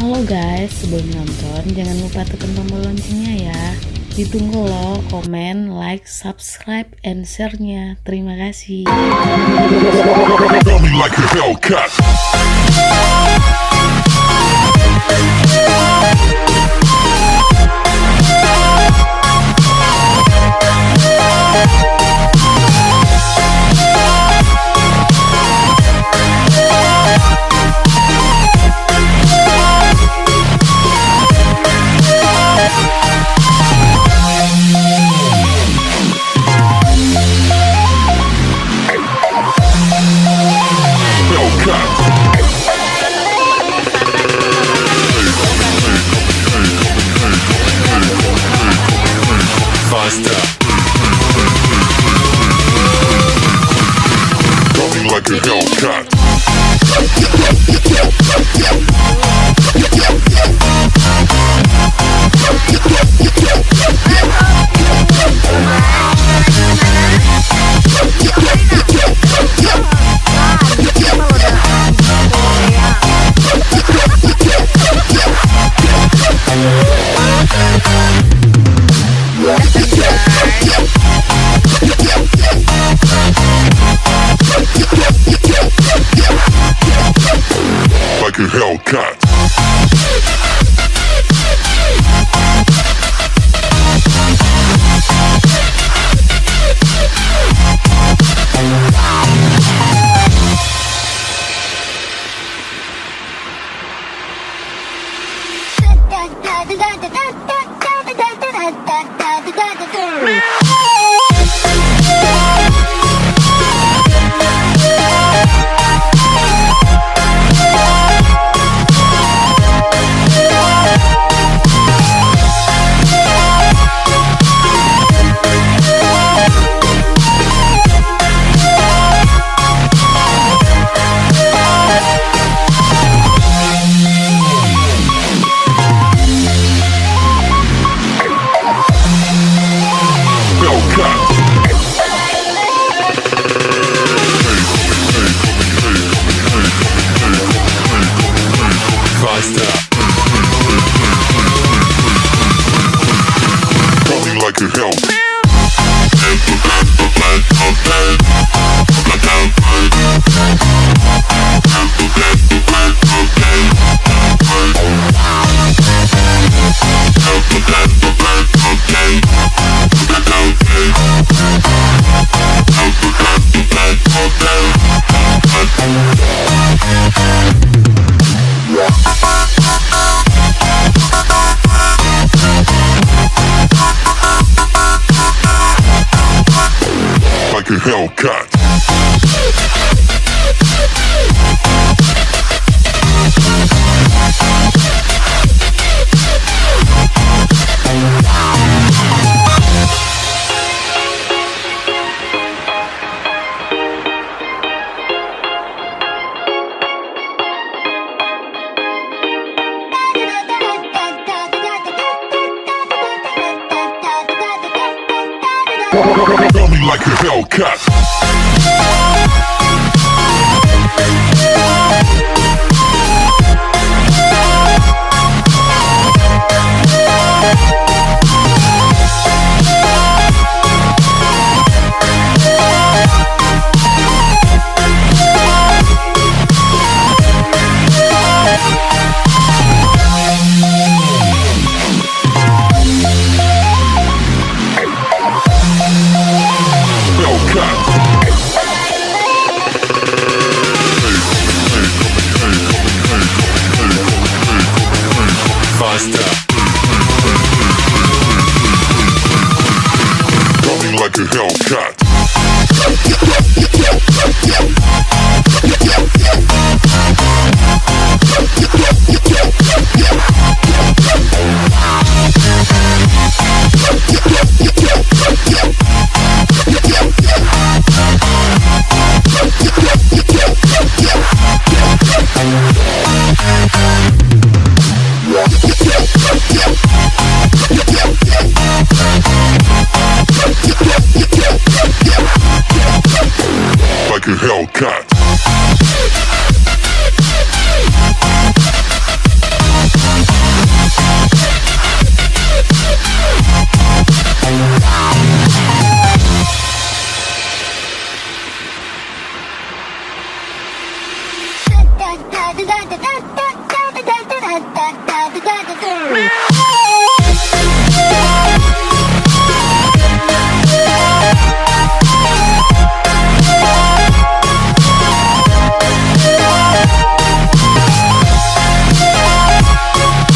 Halo guys, sebelum nonton jangan lupa tekan tombol loncengnya ya. Ditunggu loh komen, like, subscribe, and share-nya. Terima kasih. Got me like a Hellcat. Faster. Got me like a Hellcat. Like a Hellcat. Faster. Got me like a Hellcat. Like a Hellcat. Got me like a Hellcat. Faster. Got me like a Hellcat. Like a Hellcat. da da da da da da.